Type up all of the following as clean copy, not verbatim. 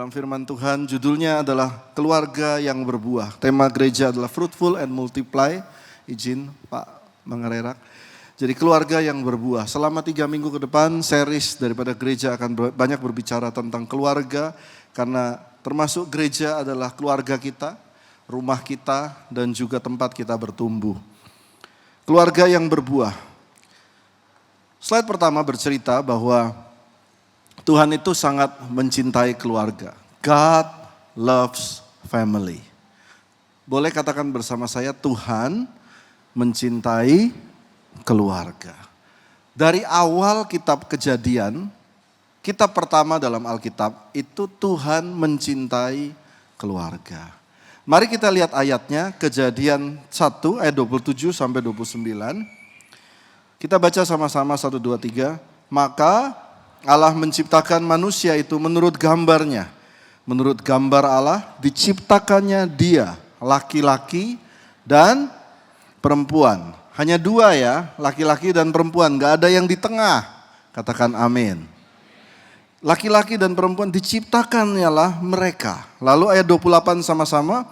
dalam firman Tuhan, judulnya adalah keluarga yang berbuah. Tema gereja adalah fruitful and multiply. Izin Pak Mangarerak. Jadi keluarga yang berbuah. Selama 3 minggu ke depan, series daripada gereja akan banyak berbicara tentang keluarga. Karena termasuk gereja adalah keluarga kita, rumah kita, dan juga tempat kita bertumbuh. Keluarga yang berbuah. Slide pertama bercerita bahwa Tuhan itu sangat mencintai keluarga. God loves family. Boleh katakan bersama saya, Tuhan mencintai keluarga. Dari awal kitab Kejadian, kitab pertama dalam Alkitab, itu Tuhan mencintai keluarga. Mari kita lihat ayatnya, Kejadian 1 ayat 27 sampai 29. Kita baca sama-sama 1, 2, 3. Maka Allah menciptakan manusia itu menurut gambarnya. Menurut gambar Allah diciptakannya dia, laki-laki dan perempuan. Hanya 2 ya, laki-laki dan perempuan, gak ada yang di tengah. Katakan amin. Laki-laki dan perempuan diciptakannya lah mereka. Lalu ayat 28 sama-sama,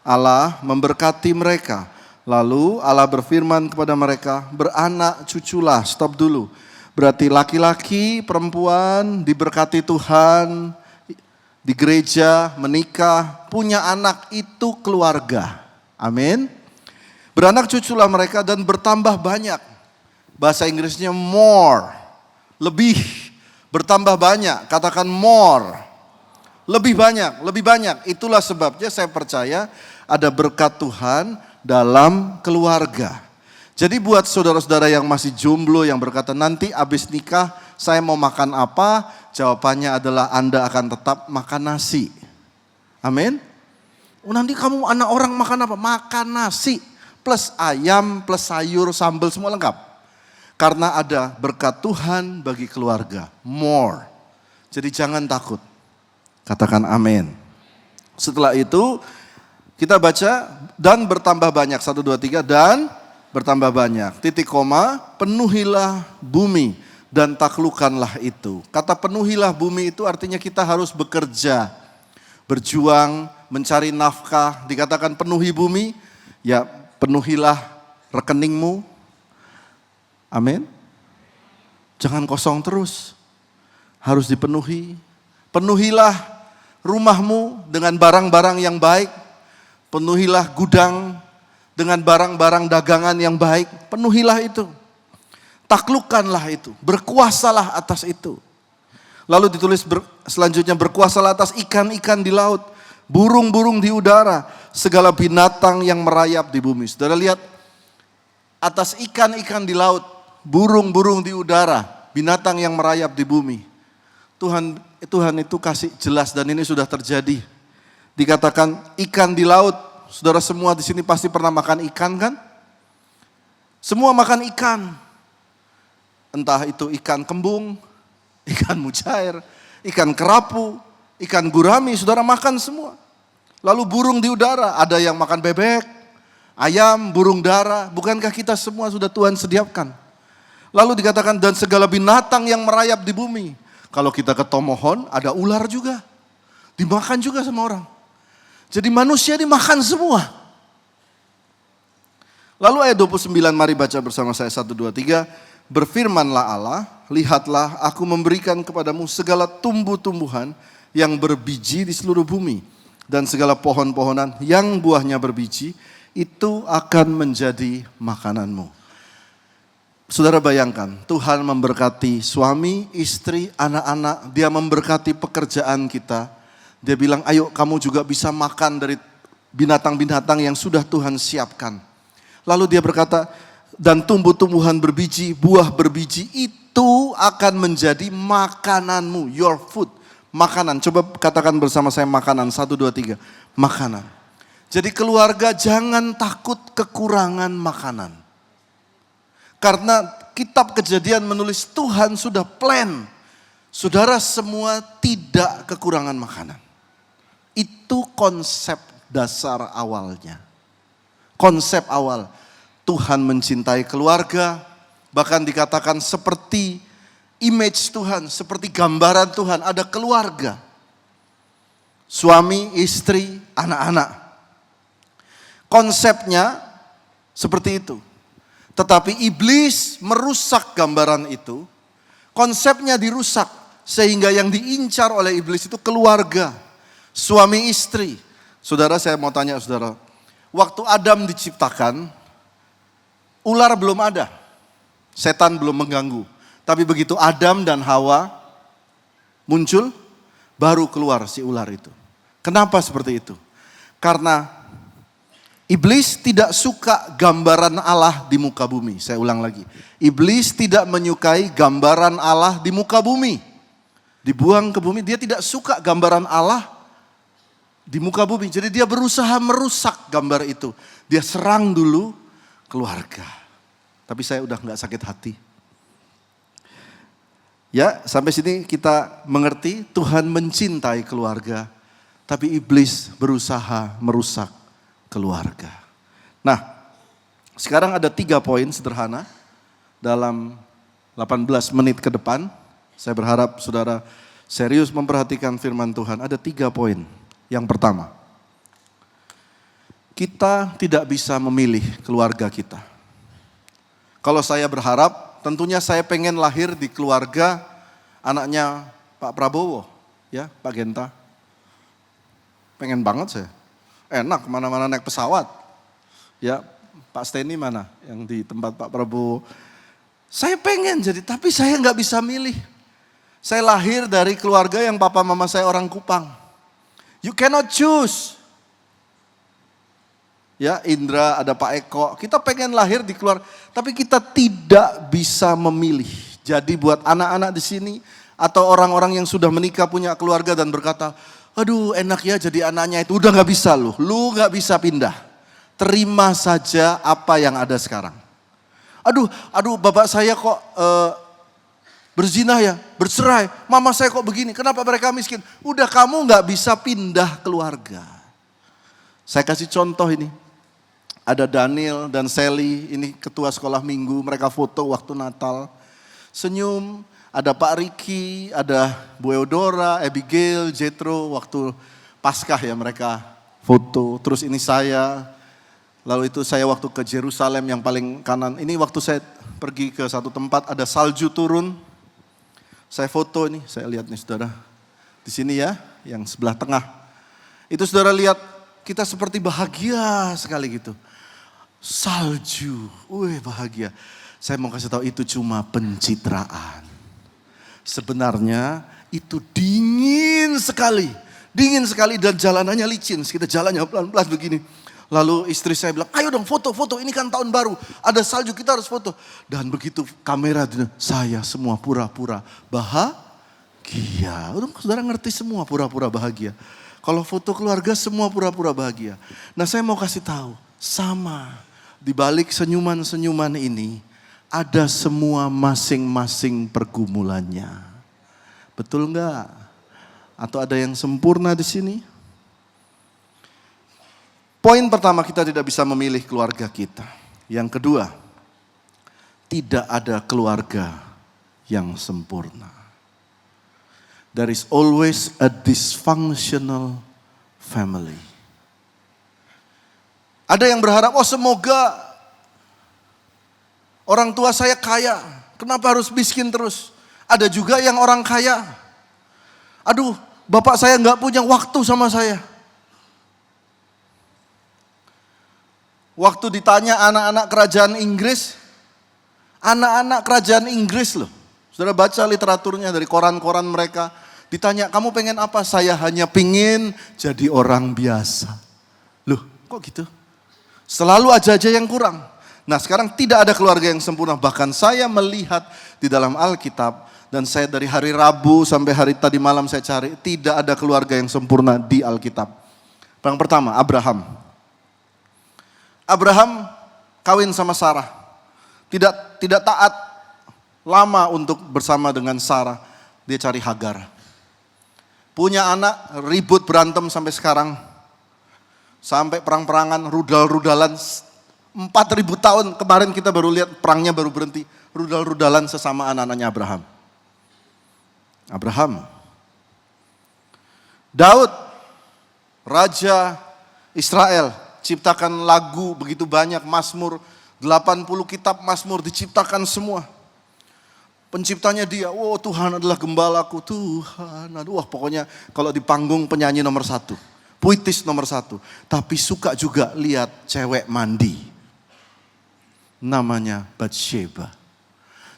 Allah memberkati mereka. Lalu Allah berfirman kepada mereka, beranak cuculah. Stop dulu. Berarti laki-laki, perempuan diberkati Tuhan, di gereja, menikah, punya anak, itu keluarga. Amin. Beranak cuculah mereka dan bertambah banyak. Bahasa Inggrisnya more, lebih, bertambah banyak. Katakan more, lebih banyak, lebih banyak. Itulah sebabnya saya percaya ada berkat Tuhan dalam keluarga. Jadi buat saudara-saudara yang masih jomblo yang berkata nanti abis nikah saya mau makan apa? Jawabannya adalah Anda akan tetap makan nasi. Amin. Nanti kamu anak orang makan apa? Makan nasi plus ayam plus sayur sambal semua lengkap. Karena ada berkat Tuhan bagi keluarga. More. Jadi jangan takut. Katakan amin. Setelah itu kita baca dan bertambah banyak. 1, 2, 3 dan bertambah banyak, titik koma, penuhilah bumi dan taklukkanlah itu. Kata penuhilah bumi itu artinya kita harus bekerja, berjuang, mencari nafkah. Dikatakan penuhi bumi, ya penuhilah rekeningmu. Amin. Jangan kosong terus, harus dipenuhi. Penuhilah rumahmu dengan barang-barang yang baik, penuhilah gudang dengan barang-barang dagangan yang baik, penuhilah itu. Taklukkanlah itu, berkuasalah atas itu. Lalu ditulis selanjutnya berkuasalah atas ikan-ikan di laut, burung-burung di udara, segala binatang yang merayap di bumi. Saudara lihat, atas ikan-ikan di laut, burung-burung di udara, binatang yang merayap di bumi. Tuhan itu kasih jelas dan ini sudah terjadi. Dikatakan ikan di laut. Saudara semua di sini pasti pernah makan ikan kan? Semua makan ikan. Entah itu ikan kembung, ikan mujair, ikan kerapu, ikan gurami, saudara makan semua. Lalu burung di udara, ada yang makan bebek, ayam, burung dara. Bukankah kita semua sudah Tuhan sediakan? Lalu dikatakan dan segala binatang yang merayap di bumi. Kalau kita ke Tomohon ada ular juga. Dimakan juga sama orang. Jadi manusia dimakan semua. Lalu ayat 29 mari baca bersama saya 1, 2, 3. Berfirmanlah Allah, lihatlah aku memberikan kepadamu segala tumbuh-tumbuhan yang berbiji di seluruh bumi. Dan segala pohon-pohonan yang buahnya berbiji itu akan menjadi makananmu. Saudara bayangkan Tuhan memberkati suami, istri, anak-anak. Dia memberkati pekerjaan kita. Dia bilang, ayo kamu juga bisa makan dari binatang-binatang yang sudah Tuhan siapkan. Lalu dia berkata, dan tumbuh-tumbuhan berbiji, buah berbiji itu akan menjadi makananmu, your food. Makanan, coba katakan bersama saya makanan, 1, 2, 3. Makanan. Jadi keluarga jangan takut kekurangan makanan. Karena kitab Kejadian menulis Tuhan sudah plan. Saudara semua tidak kekurangan makanan. Itu konsep dasar awalnya. Konsep awal. Tuhan mencintai keluarga. Bahkan dikatakan seperti image Tuhan, seperti gambaran Tuhan, ada keluarga. suami, istri, anak-anak. Konsepnya seperti itu. Tetapi iblis merusak gambaran itu. Konsepnya dirusak sehingga yang diincar oleh iblis itu keluarga, suami istri. Saudara, saya mau tanya saudara, waktu Adam diciptakan, ular belum ada. Setan belum mengganggu. Tapi begitu Adam dan Hawa muncul, baru keluar si ular itu. Kenapa seperti itu? Karena iblis tidak suka gambaran Allah di muka bumi. Saya ulang lagi. Iblis tidak menyukai gambaran Allah di muka bumi. Dibuang ke bumi, dia tidak suka gambaran Allah di muka bumi. Jadi dia berusaha merusak gambar itu. Dia serang dulu keluarga. Tapi saya udah gak sakit hati. Ya, sampai sini kita mengerti Tuhan mencintai keluarga, tapi iblis berusaha merusak keluarga. Nah, sekarang ada 3 poin sederhana dalam 18 menit ke depan. Saya berharap saudara serius memperhatikan firman Tuhan. Ada 3 poin. Yang pertama, kita tidak bisa memilih keluarga kita. Kalau saya berharap, tentunya saya pengen lahir di keluarga anaknya Pak Prabowo, ya Pak Genta. Pengen banget saya. Enak kemana-mana naik pesawat. Ya Pak Steny mana yang di tempat Pak Prabowo. Saya pengen jadi, tapi saya nggak bisa milih. Saya lahir dari keluarga yang papa mama saya orang Kupang. You cannot choose. Ya, Indra, ada Pak Eko. Kita pengen lahir di keluarga, tapi kita tidak bisa memilih. Jadi buat anak-anak di sini atau orang-orang yang sudah menikah punya keluarga dan berkata, aduh enak ya jadi anaknya itu. Udah gak bisa lu gak bisa pindah. Terima saja apa yang ada sekarang. Aduh bapak saya kok berzina ya, bercerai. Mama saya kok begini, kenapa mereka miskin? Udah kamu gak bisa pindah keluarga. Saya kasih contoh ini. Ada Daniel dan Sally, ini ketua sekolah minggu, mereka foto waktu Natal. Senyum, ada Pak Riki, ada Bu Eudora, Abigail, Jethro, waktu Paskah ya mereka foto. Terus ini saya, lalu itu saya waktu ke Yerusalem yang paling kanan. Ini waktu saya pergi ke satu tempat, ada salju turun. Saya foto ini, saya lihat nih saudara. Di sini ya, yang sebelah tengah. Itu saudara lihat, kita seperti bahagia sekali gitu. Salju, bahagia. Saya mau kasih tahu itu cuma pencitraan. Sebenarnya itu dingin sekali dan jalanannya licin. Kita jalannya pelan-pelan begini. Lalu istri saya bilang, ayo dong foto, ini kan tahun baru. Ada salju, kita harus foto. Dan begitu kamera, saya semua pura-pura bahagia. Saudara ngerti semua pura-pura bahagia. Kalau foto keluarga semua pura-pura bahagia. Nah saya mau kasih tahu, sama. Di balik senyuman-senyuman ini, ada semua masing-masing pergumulannya. Betul enggak? Atau ada yang sempurna di sini? Poin pertama, kita tidak bisa memilih keluarga kita. Yang kedua, tidak ada keluarga yang sempurna. There is always a dysfunctional family. Ada yang berharap, semoga orang tua saya kaya. Kenapa harus miskin terus? Ada juga yang orang kaya. Aduh, bapak saya gak punya waktu sama saya. Waktu ditanya anak-anak kerajaan Inggris loh. Saudara baca literaturnya dari koran-koran mereka. Ditanya, kamu pengen apa? Saya hanya pingin jadi orang biasa. Loh, kok gitu? Selalu aja yang kurang. Nah sekarang tidak ada keluarga yang sempurna. Bahkan saya melihat di dalam Alkitab. Dan saya dari hari Rabu sampai hari tadi malam saya cari. Tidak ada keluarga yang sempurna di Alkitab. Yang pertama, Abraham. Abraham kawin sama Sarah. Tidak taat lama untuk bersama dengan Sarah. Dia cari Hagar. Punya anak, ribut berantem sampai sekarang. Sampai perang-perangan, rudal-rudalan 4.000 tahun. Kemarin kita baru lihat perangnya baru berhenti. Rudal-rudalan sesama anak-anaknya Abraham. Daud Raja Israel, ciptakan lagu begitu banyak, Mazmur, 80 kitab Mazmur diciptakan semua. Penciptanya dia, Tuhan adalah gembalaku, Tuhan. Wah pokoknya kalau di panggung penyanyi nomor 1, puitis nomor 1. Tapi suka juga lihat cewek mandi. Namanya Batsheba.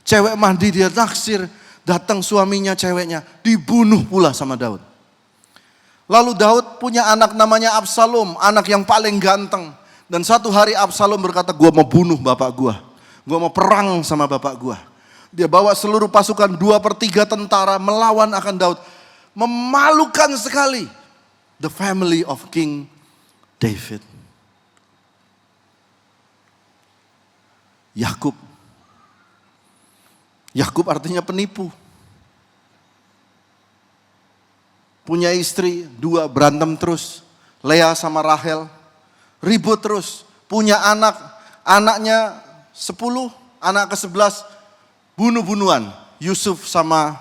Cewek mandi dia naksir, datang suaminya ceweknya, dibunuh pula sama Daud. Lalu Daud punya anak namanya Absalom, anak yang paling ganteng. Dan satu hari Absalom berkata, gua mau bunuh bapak gua mau perang sama bapak gua. Dia bawa seluruh pasukan 2/3 tentara melawan akan Daud. Memalukan sekali. The family of King David. Yakub. Yakub artinya penipu. Punya istri 2 berantem terus. Lea sama Rahel ribut terus. Punya anak, anaknya 10, anak ke-11 bunuh-bunuhan. Yusuf sama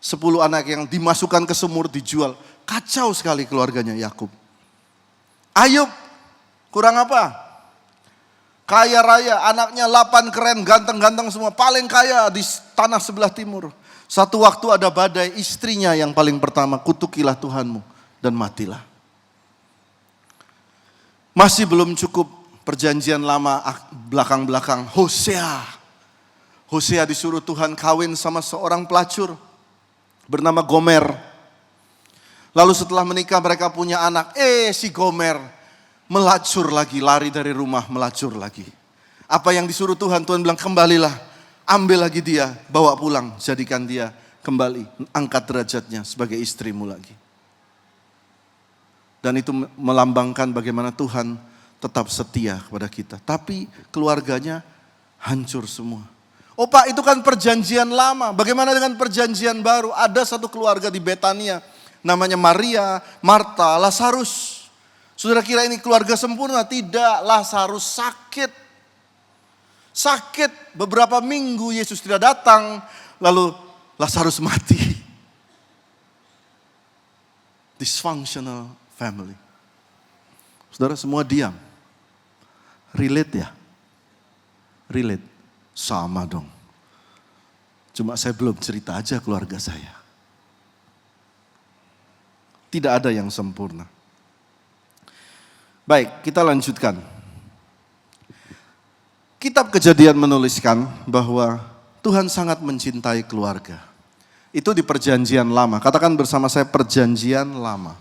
10 anak yang dimasukkan ke sumur dijual. Kacau sekali keluarganya Yakub. Ayub kurang apa? Kaya raya, anaknya 8 keren, ganteng-ganteng semua. Paling kaya di tanah sebelah timur. Satu waktu ada badai, istrinya yang paling pertama, kutukilah Tuhanmu dan matilah. Masih belum cukup perjanjian lama belakang-belakang. Hosea disuruh Tuhan kawin sama seorang pelacur bernama Gomer. Lalu setelah menikah mereka punya anak. Si Gomer melacur lagi, lari dari rumah melacur lagi. Apa yang disuruh Tuhan, Tuhan bilang kembalilah. Ambil lagi dia, bawa pulang, jadikan dia kembali. Angkat derajatnya sebagai istrimu lagi. Dan itu melambangkan bagaimana Tuhan tetap setia kepada kita. Tapi keluarganya hancur semua. Pak, itu kan perjanjian lama. Bagaimana dengan perjanjian baru? Ada satu keluarga di Betania. Namanya Maria, Marta, Lazarus. Saudara kira ini keluarga sempurna? Tidak, Lazarus sakit. Sakit beberapa minggu Yesus tidak datang. Lalu Lazarus mati. Dysfunctional family. Saudara semua diam. Relate ya? Relate. Sama dong. Cuma saya belum cerita aja keluarga saya. Tidak ada yang sempurna. Baik, kita lanjutkan. Kitab Kejadian menuliskan bahwa Tuhan sangat mencintai keluarga. Itu di perjanjian lama. Katakan bersama saya perjanjian lama.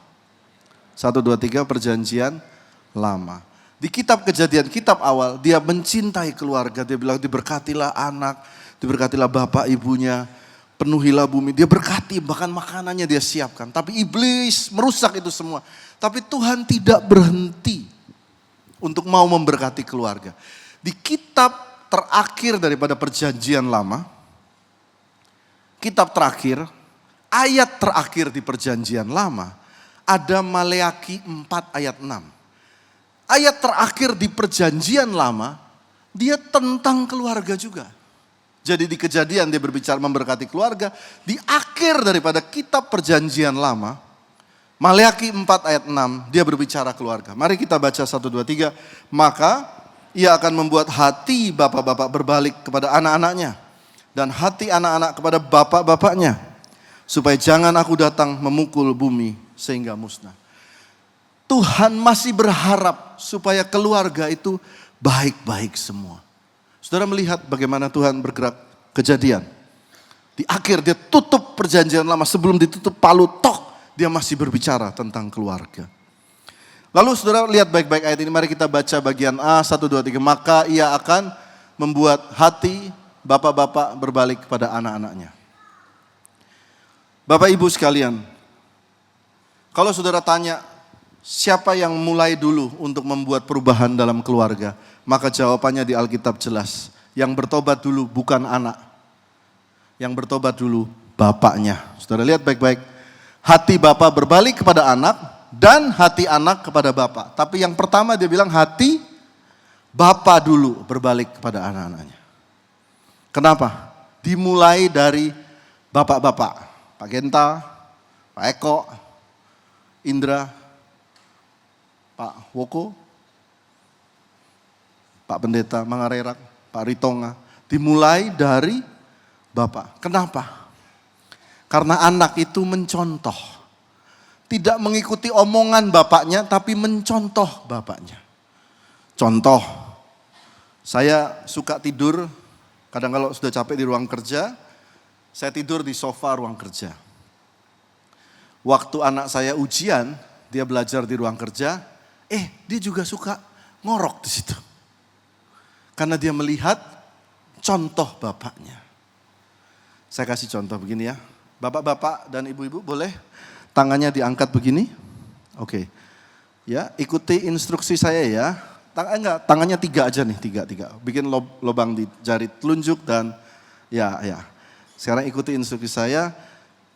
1, 2, 3 perjanjian lama. Di kitab Kejadian, kitab awal, dia mencintai keluarga. Dia bilang diberkatilah anak, diberkatilah bapak ibunya, penuhilah bumi. Dia berkati, bahkan makanannya dia siapkan. Tapi iblis merusak itu semua. Tapi Tuhan tidak berhenti untuk mau memberkati keluarga. Di kitab terakhir daripada perjanjian lama, kitab terakhir, ayat terakhir di perjanjian lama, ada Maleaki 4 ayat 6. Ayat terakhir di perjanjian lama, dia tentang keluarga juga. Jadi di Kejadian dia berbicara memberkati keluarga. Di akhir daripada kitab perjanjian lama, Maleaki 4 ayat 6, dia berbicara keluarga. Mari kita baca 1, 2, 3. Maka ia akan membuat hati bapak-bapak berbalik kepada anak-anaknya. Dan hati anak-anak kepada bapak-bapaknya. Supaya jangan aku datang memukul bumi sehingga musnah. Tuhan masih berharap supaya keluarga itu baik-baik semua. Saudara melihat bagaimana Tuhan bergerak Kejadian. Di akhir dia tutup perjanjian lama, sebelum ditutup palu tok, dia masih berbicara tentang keluarga. Lalu saudara lihat baik-baik ayat ini, mari kita baca bagian A, 1, 2, 3. Maka ia akan membuat hati bapak-bapak berbalik kepada anak-anaknya. Bapak ibu sekalian, kalau saudara tanya, siapa yang mulai dulu untuk membuat perubahan dalam keluarga? Maka jawabannya di Alkitab jelas. Yang bertobat dulu bukan anak. Yang bertobat dulu bapaknya. Saudara lihat baik-baik. Hati bapak berbalik kepada anak dan hati anak kepada bapak. Tapi yang pertama dia bilang hati bapak dulu berbalik kepada anak-anaknya. Kenapa? Dimulai dari bapak-bapak. Pak Genta, Pak Eko, Indra, Pak Woko, Pak Pendeta Mangarerak, Pak Ritonga. Dimulai dari Bapak. Kenapa? Karena anak itu mencontoh. Tidak mengikuti omongan bapaknya, tapi mencontoh bapaknya. Contoh, saya suka tidur, kadang kalau sudah capek di ruang kerja, saya tidur di sofa ruang kerja. Waktu anak saya ujian, dia belajar di ruang kerja, dia juga suka ngorok di situ. Karena dia melihat contoh bapaknya. Saya kasih contoh begini ya. Bapak-bapak dan ibu-ibu boleh tangannya diangkat begini. Oke. Ya, ikuti instruksi saya ya. Tangannya 3 aja nih, 3. Bikin lubang di jari telunjuk dan ya. Sekarang ikuti instruksi saya.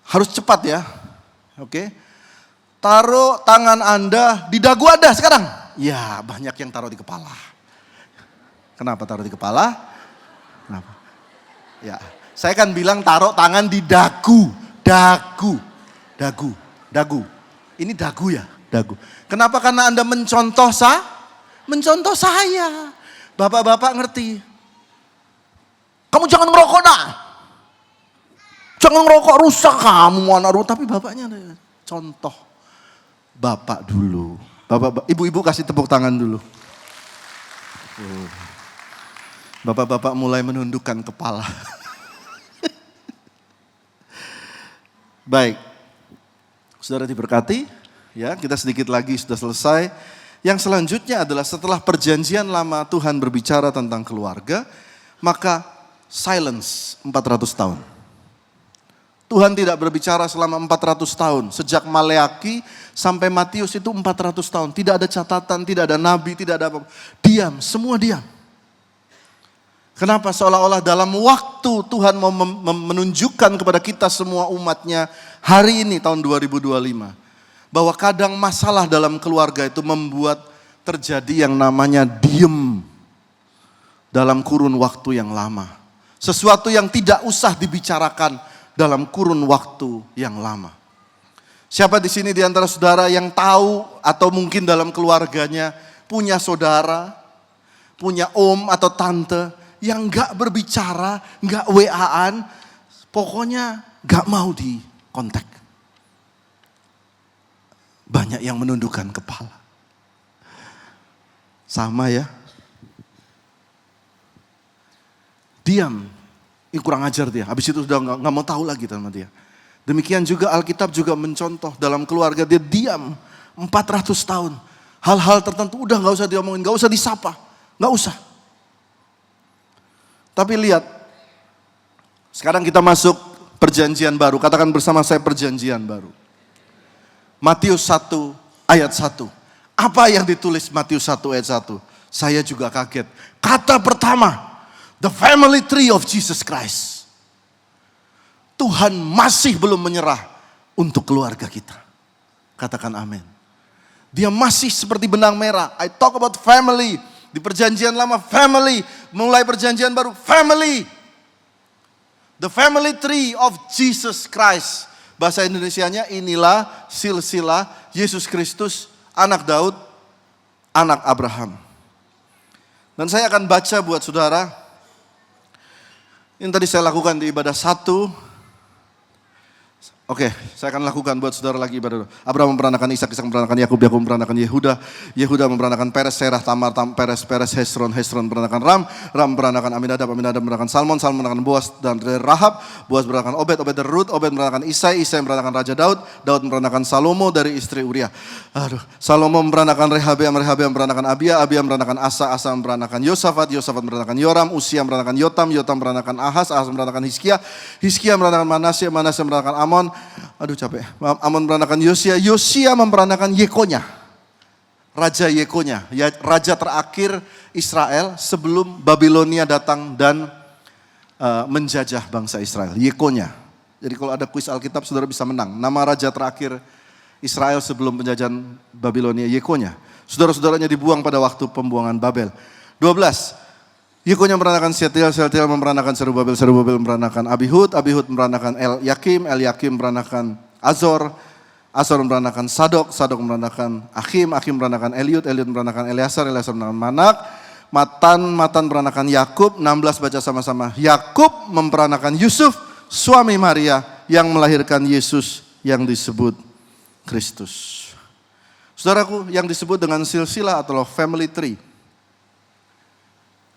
Harus cepat ya. Oke. Taruh tangan Anda di dagu Anda sekarang. Ya, banyak yang taruh di kepala. Kenapa taruh di kepala? Kenapa? Ya, saya kan bilang taruh tangan di dagu. Ini dagu ya, dagu. Kenapa? Karena Anda mencontoh saya. Bapak-bapak ngerti. Kamu jangan merokok nak. Jangan ngerokok, rusak kamu anak rusak. Tapi bapaknya contoh. Bapak dulu. Ibu-ibu kasih tepuk tangan dulu. Bapak-bapak mulai menundukkan kepala. Baik, saudara diberkati, ya kita sedikit lagi sudah selesai. Yang selanjutnya adalah setelah perjanjian lama Tuhan berbicara tentang keluarga, maka silence 400 tahun. Tuhan tidak berbicara selama 400 tahun, sejak Maleaki sampai Matius itu 400 tahun. Tidak ada catatan, tidak ada nabi, tidak ada apa-apa. Diam, semua diam. Kenapa? Seolah-olah dalam waktu Tuhan mau menunjukkan kepada kita semua umatnya hari ini tahun 2025. Bahwa kadang masalah dalam keluarga itu membuat terjadi yang namanya diem dalam kurun waktu yang lama. Sesuatu yang tidak usah dibicarakan dalam kurun waktu yang lama. Siapa di sini di antara saudara yang tahu atau mungkin dalam keluarganya punya saudara, punya om atau tante yang gak berbicara, gak WA-an, pokoknya gak mau di kontak. Banyak yang menundukkan kepala. Sama ya. Diam, ini kurang ajar dia. Habis itu sudah gak mau tahu lagi sama dia. Demikian juga Alkitab juga mencontoh dalam keluarga dia diam 400 tahun. Hal-hal tertentu udah gak usah diomongin, gak usah disapa, gak usah. Tapi lihat, sekarang kita masuk perjanjian baru. Katakan bersama saya perjanjian baru. Matius 1 ayat 1. Apa yang ditulis Matius 1 ayat 1? Saya juga kaget. Kata pertama, the family tree of Jesus Christ. Tuhan masih belum menyerah untuk keluarga kita. Katakan amin. Dia masih seperti benang merah. I talk about family. Di perjanjian lama family, mulai perjanjian baru family. The family tree of Jesus Christ. Bahasa Indonesianya inilah silsilah Yesus Kristus, anak Daud, anak Abraham. Dan saya akan baca buat saudara. Ini tadi saya lakukan di ibadah 1. Oke, saya akan lakukan buat saudara lagi ibadah. Abraham memperanakan Ishak, Ishak memperanakan Yakub, Yakub memperanakan Yehuda, Yehuda memperanakan Peres, Serah, Tamar, Peres, Hesron, Hesron memperanakan Ram, Ram memperanakan Aminadab, Aminadab memperanakan Salmon, Salmon memperanakan Boas dan Rahab, Boas memperanakan Obed, Obed dari Rut, Obed memperanakan Isai, Isai memperanakan Raja Daud, Daud memperanakan Salomo dari istri Uriah. Salomo memperanakan Rehabeam, Rehabeam memperanakan Abia, Abia memperanakan Asa, Asa memperanakan Yosafat, Yosafat memperanakan Yoram, Usia memperanakan Yotam, Yotam memperanakan Ahaz, Ahaz memperanakan Hizkia, Hizkia memperanakan Manasye, Manasye memperanakan Amon. Amon memperanakan Yosia, Yosia memperanakan Yekonya, Raja Yekonya, raja terakhir Israel sebelum Babilonia datang dan menjajah bangsa Israel. Yekonya. Jadi kalau ada kuis Alkitab saudara bisa menang. Nama raja terakhir Israel sebelum penjajahan Babilonia, Yekonya. Saudara-saudaranya dibuang pada waktu pembuangan Babel. 12. Yekonya memperanakan Sealtiel, Sealtiel memperanakan Serubabel, Serubabel memperanakan Abihud, Abihud memperanakan El Yakim memperanakan Azor, Asor meranakan Sadok, Sadok meranakan Akhim, Akhim meranakan Eliud, Eliud meranakan Eleasar, Eleasar meranakan Manak, Matan meranakan Yakub. 16 baca sama-sama. Yakub memperanakan Yusuf, suami Maria yang melahirkan Yesus yang disebut Kristus. Saudaraku, yang disebut dengan silsilah atau family tree.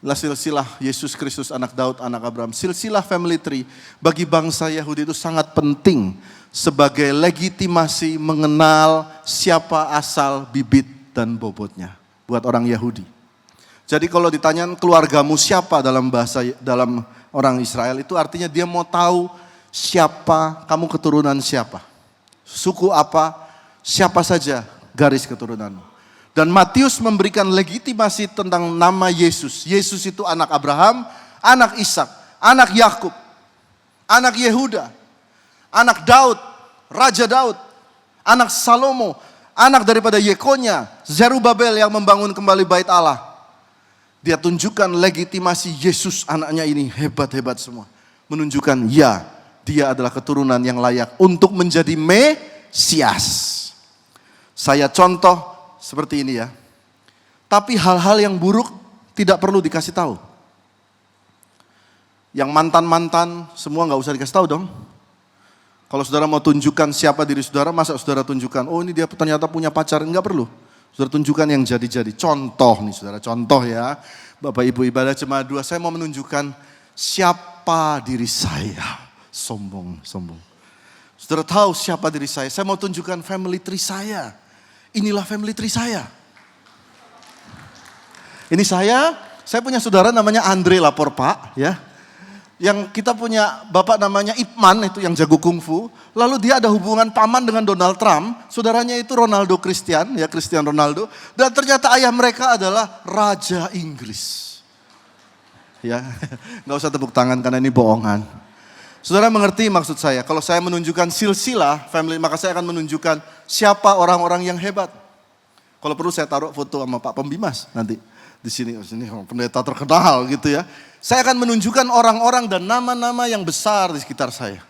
Silsilah Yesus Kristus, anak Daud, anak Abraham. Silsilah family tree bagi bangsa Yahudi itu sangat penting sebagai legitimasi mengenal siapa asal bibit dan bobotnya buat orang Yahudi. Jadi kalau ditanyain keluargamu siapa dalam orang Israel, itu artinya dia mau tahu siapa, kamu keturunan siapa. Suku apa, siapa saja garis keturunanmu. Dan Matius memberikan legitimasi tentang nama Yesus. Yesus itu anak Abraham, anak Ishak, anak Yakub, anak Yehuda, anak Daud, Raja Daud, anak Salomo, anak daripada Yekonya, Zerubabel yang membangun kembali bait Allah. Dia tunjukkan legitimasi Yesus anaknya ini hebat-hebat semua. Menunjukkan ya, dia adalah keturunan yang layak untuk menjadi Mesias. Saya contoh seperti ini ya. Tapi hal-hal yang buruk tidak perlu dikasih tahu. Yang mantan-mantan semua gak usah dikasih tahu dong. Kalau saudara mau tunjukkan siapa diri saudara, masa saudara tunjukkan, oh ini dia ternyata punya pacar, enggak perlu. Saudara tunjukkan yang jadi-jadi. Contoh nih saudara, contoh ya. Bapak Ibu ibadah jemaat 2, saya mau menunjukkan siapa diri saya. Sombong. Saudara tahu siapa diri saya mau tunjukkan family tree saya. Inilah family tree saya. Ini saya punya saudara namanya Andre Laporpa ya. Yang kita punya bapak namanya Ipman itu yang jago kungfu. Lalu dia ada hubungan paman dengan Donald Trump. Saudaranya itu Ronaldo Christian, ya Cristiano Ronaldo. Dan ternyata ayah mereka adalah Raja Inggris. Ya, nggak usah tepuk tangan karena ini bohongan. Saudara mengerti maksud saya. Kalau saya menunjukkan silsilah family, maka saya akan menunjukkan siapa orang-orang yang hebat. Kalau perlu saya taruh foto sama Pak Pembimas nanti. Di sini pendeta terkenal gitu ya. Saya akan menunjukkan orang-orang dan nama-nama yang besar di sekitar saya.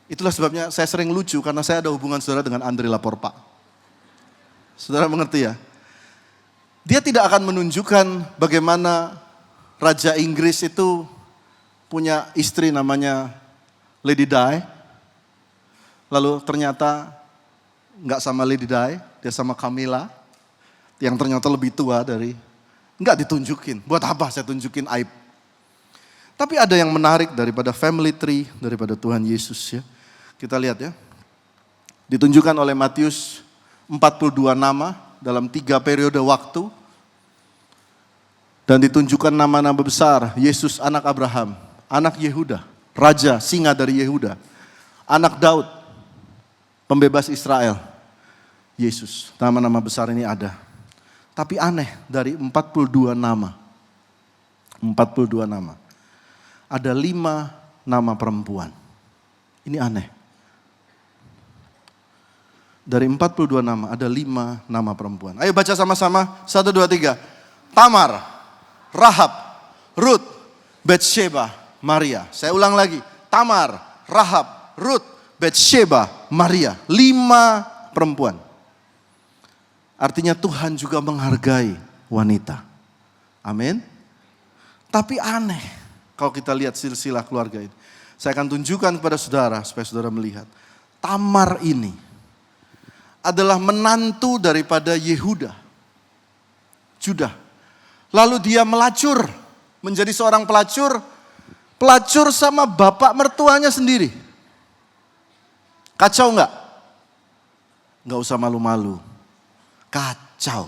Itulah sebabnya saya sering lucu karena saya ada hubungan saudara dengan Andre Laporpa. Saudara mengerti ya? Dia tidak akan menunjukkan bagaimana Raja Inggris itu punya istri namanya Lady Di. Lalu ternyata nggak sama Lady Di, dia sama Camilla. Yang ternyata lebih tua dari, enggak ditunjukin. Buat apa saya tunjukin aib? Tapi ada yang menarik daripada family tree, daripada Tuhan Yesus ya. Kita lihat ya. Ditunjukkan oleh Matius 42 nama dalam 3 periode waktu. Dan ditunjukkan nama-nama besar, Yesus anak Abraham, anak Yehuda, Raja singa dari Yehuda, anak Daud, pembebas Israel. Yesus, nama-nama besar ini ada. Tapi aneh, dari 42 nama. 42 nama. Ada 5 nama perempuan. Ini aneh. Dari 42 nama, ada 5 nama perempuan. Ayo baca sama-sama. 1, 2, 3. Tamar, Rahab, Ruth, Betsheba, Maria. Saya ulang lagi. Tamar, Rahab, Ruth, Betsheba, Maria. 5 perempuan. Artinya Tuhan juga menghargai wanita. Amin. Tapi aneh kalau kita lihat silsilah keluarga ini. Saya akan tunjukkan kepada saudara supaya saudara melihat. Tamar ini adalah menantu daripada Yehuda, Judah. Lalu dia melacur, menjadi seorang pelacur. Pelacur sama bapak mertuanya sendiri. Kacau enggak? Enggak usah malu-malu. Kacau.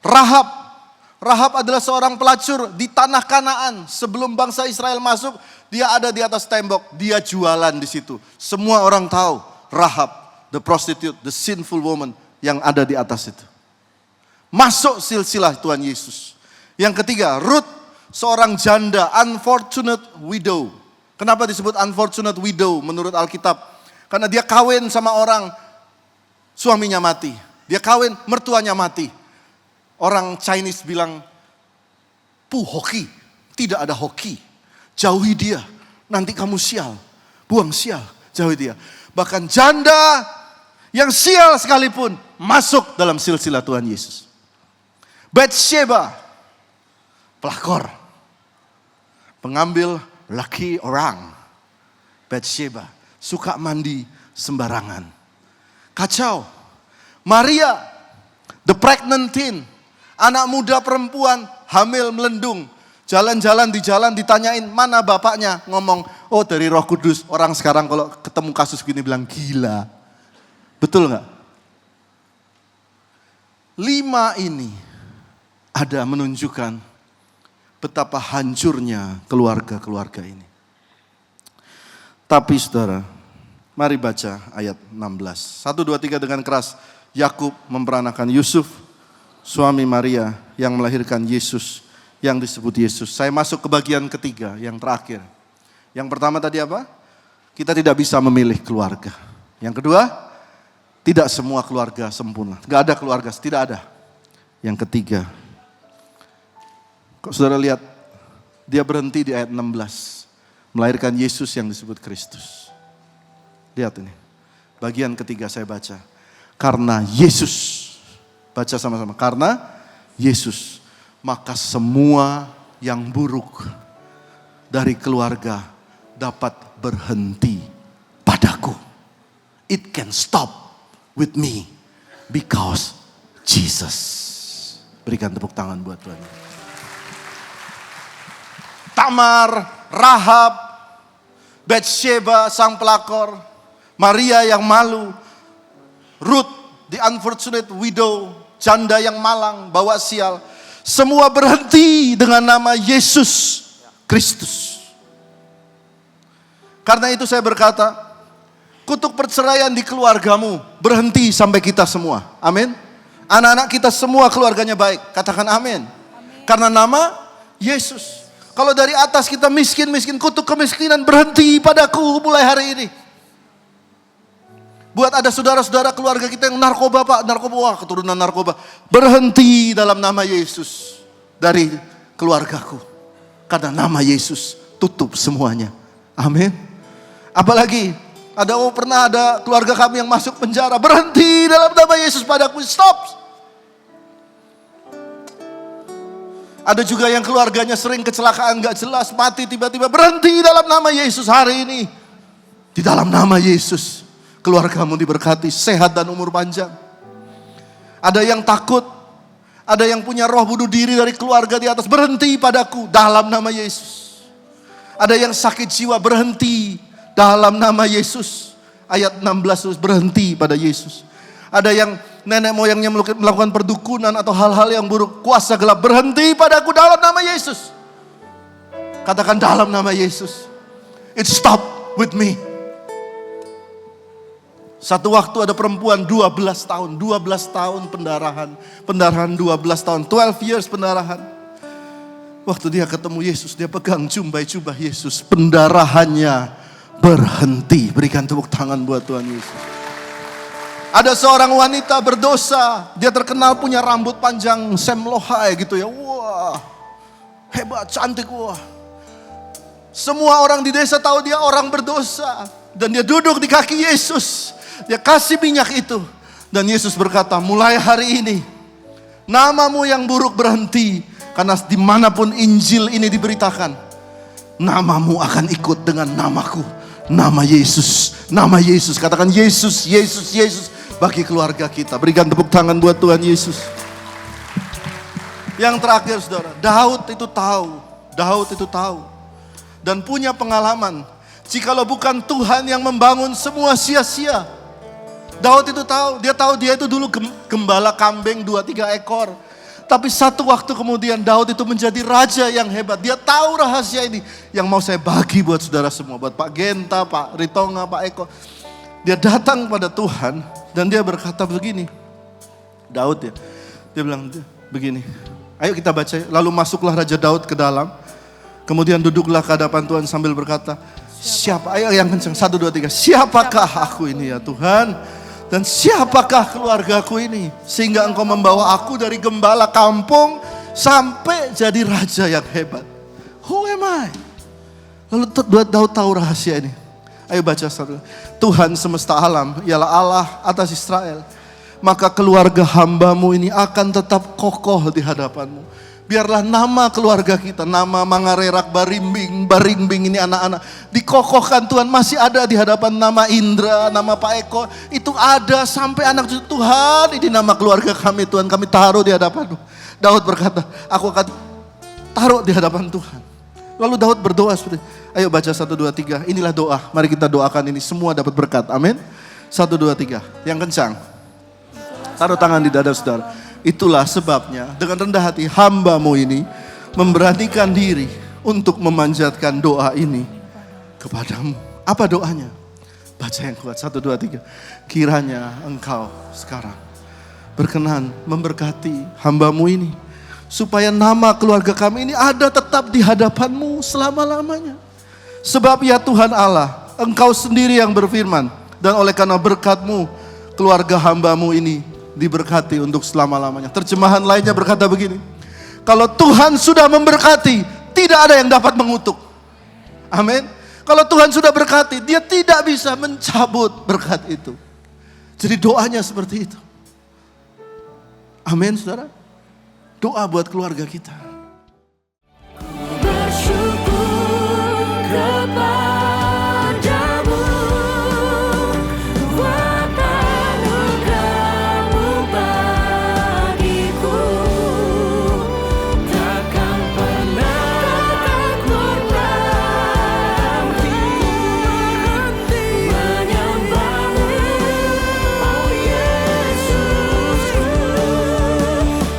Rahab adalah seorang pelacur di tanah Kanaan. Sebelum bangsa Israel masuk, dia ada di atas tembok. Dia jualan di situ. Semua orang tahu Rahab, the prostitute, the sinful woman yang ada di atas itu. Masuk silsilah Tuhan Yesus. Yang ketiga, Ruth, seorang janda, unfortunate widow. Kenapa disebut unfortunate widow menurut Alkitab? Karena dia kawin sama orang, suaminya mati. Dia kawin, mertuanya mati. Orang Chinese bilang, pu hoki, tidak ada hoki. Jauhi dia, nanti kamu sial. Buang sial, jauhi dia. Bahkan janda yang sial sekalipun masuk dalam silsilah Tuhan Yesus. Batsheba, pelakor, pengambil laki orang. Batsheba, suka mandi sembarangan. Kacau. Maria, the pregnant teen, anak muda perempuan, hamil melendung. Jalan-jalan di jalan ditanyain mana bapaknya. Ngomong, oh dari Roh Kudus. Orang sekarang kalau ketemu kasus gini bilang gila. Betul gak? 5 ini ada menunjukkan betapa hancurnya keluarga-keluarga ini. Tapi saudara, mari baca ayat 16. 1, 2, 3 dengan keras. Yakub memperanakan Yusuf, suami Maria yang melahirkan Yesus, yang disebut Yesus. Saya masuk ke bagian ketiga, yang terakhir. Yang pertama tadi apa? Kita tidak bisa memilih keluarga. Yang kedua, tidak semua keluarga sempurna. Gak ada keluarga, tidak ada. Yang ketiga, kok saudara lihat, dia berhenti di ayat 16. Melahirkan Yesus yang disebut Kristus. Lihat ini, bagian ketiga saya baca. Karena Yesus, baca sama-sama. Karena Yesus, maka semua yang buruk dari keluarga dapat berhenti padaku. It can stop with me because Jesus. Berikan tepuk tangan buat Tuhan. Tamar, Rahab, Batsheba sang pelakor, Maria yang malu, Ruth the unfortunate widow, janda yang malang, bawa sial. Semua berhenti dengan nama Yesus Kristus. Karena itu saya berkata, kutuk perceraian di keluargamu berhenti sampai kita semua. Amin. Anak-anak kita semua keluarganya baik. Katakan amin. Karena nama Yesus. Kalau dari atas kita miskin, kutuk kemiskinan berhenti padaku mulai hari ini. Buat ada saudara-saudara keluarga kita yang narkoba, Pak, narkoba, wah keturunan narkoba. Berhenti dalam nama Yesus dari keluargaku. Karena nama Yesus tutup semuanya. Amin. Apalagi pernah ada keluarga kami yang masuk penjara. Berhenti dalam nama Yesus padaku. Stop. Ada juga yang keluarganya sering kecelakaan gak jelas, mati tiba-tiba. Berhenti dalam nama Yesus hari ini. Di dalam nama Yesus, keluargamu diberkati, sehat dan umur panjang. Ada yang takut, ada yang punya roh bunuh diri dari keluarga di atas. Berhenti padaku dalam nama Yesus. Ada yang sakit jiwa, berhenti dalam nama Yesus. Ayat 16 berhenti pada Yesus. Ada yang nenek moyangnya melakukan perdukunan atau hal-hal yang buruk, kuasa gelap, berhenti padaku dalam nama Yesus. Katakan dalam nama Yesus. It stop with me. Satu waktu ada perempuan 12 tahun pendarahan. Pendarahan 12 tahun, 12 years pendarahan. Waktu dia ketemu Yesus, dia pegang jubah Yesus. Pendarahannya berhenti. Berikan tepuk tangan buat Tuhan Yesus. Ada seorang wanita berdosa, dia terkenal punya rambut panjang Sam Lohai gitu ya. Wah, hebat, cantik, wah. Semua orang di desa tahu dia orang berdosa. Dan dia duduk di kaki Yesus. Dia kasih minyak itu. Dan Yesus berkata, mulai hari ini, namamu yang buruk berhenti. Karena dimanapun Injil ini diberitakan, namamu akan ikut dengan namaku. Nama Yesus, nama Yesus. Katakan Yesus, Yesus, Yesus. Bagi keluarga kita. Berikan tepuk tangan buat Tuhan Yesus. Yang terakhir saudara, Daud itu tahu. Dan punya pengalaman. Jikalau bukan Tuhan yang membangun, semua sia-sia. Daud itu tahu, dia itu dulu gembala kambing 2-3 ekor. Tapi satu waktu kemudian Daud itu menjadi raja yang hebat. Dia tahu rahasia ini. Yang mau saya bagi buat saudara semua. Buat Pak Genta, Pak Ritonga, Pak Eko. Dia datang pada Tuhan dan dia berkata begini. Daud ya. Dia bilang begini. Ayo kita baca. Lalu masuklah Raja Daud ke dalam. Kemudian duduklah ke hadapan Tuhan sambil berkata. Siapa? Ayo yang kencang. 1, 2, 3. Siapakah aku ini ya Tuhan? Dan siapakah keluargaku ini? Sehingga engkau membawa aku dari gembala kampung sampai jadi raja yang hebat. Who am I? Lalu Daud tahu rahasia ini. Ayo baca satu. Tuhan semesta alam ialah Allah atas Israel. Maka keluarga hamba-Mu ini akan tetap kokoh di hadapan-Mu. Biarlah nama keluarga kita, nama Mangarerak, Baringbing ini anak-anak dikokohkan Tuhan. Masih ada di hadapan nama Indra, nama Pak Eko. Itu ada sampai anak cucu Tuhan. Ini nama keluarga kami Tuhan, kami taruh di hadapan-Mu. Daud berkata, aku akan taruh di hadapan Tuhan. Lalu Daud berdoa seperti, ayo baca 1, 2, 3. Inilah doa, mari kita doakan ini semua dapat berkat. Amin. 1, 2, 3. Yang kencang. Taruh tangan di dada saudara. Itulah sebabnya dengan rendah hati hamba-Mu ini memberanikan diri untuk memanjatkan doa ini kepadamu. Apa doanya? Baca yang kuat. 1, 2, 3. Kiranya Engkau sekarang berkenan memberkati hamba-Mu ini, supaya nama keluarga kami ini ada tetap di hadapan-Mu selama-lamanya. Sebab ya Tuhan Allah, Engkau sendiri yang berfirman, dan oleh karena berkat-Mu, keluarga hamba-Mu ini diberkati untuk selama-lamanya. Terjemahan lainnya berkata begini, kalau Tuhan sudah memberkati, tidak ada yang dapat mengutuk. Amin. Kalau Tuhan sudah berkati, Dia tidak bisa mencabut berkat itu. Jadi doanya seperti itu. Amin saudara. Doa buat keluarga kita. Bersyukur kepadamu, buat anugerah-Mu bagiku. Takkan pernah ku berhenti menyembah-Mu, oh Yesusku.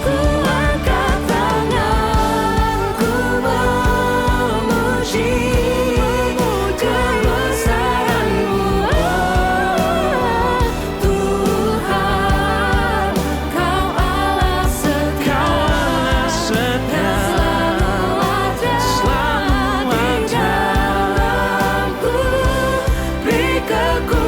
Ku angkat tanganku memuji kebesaran-Mu, oh Tuhan. Kau Allah setia dan selalu ada di dalamku. Beri kekuatan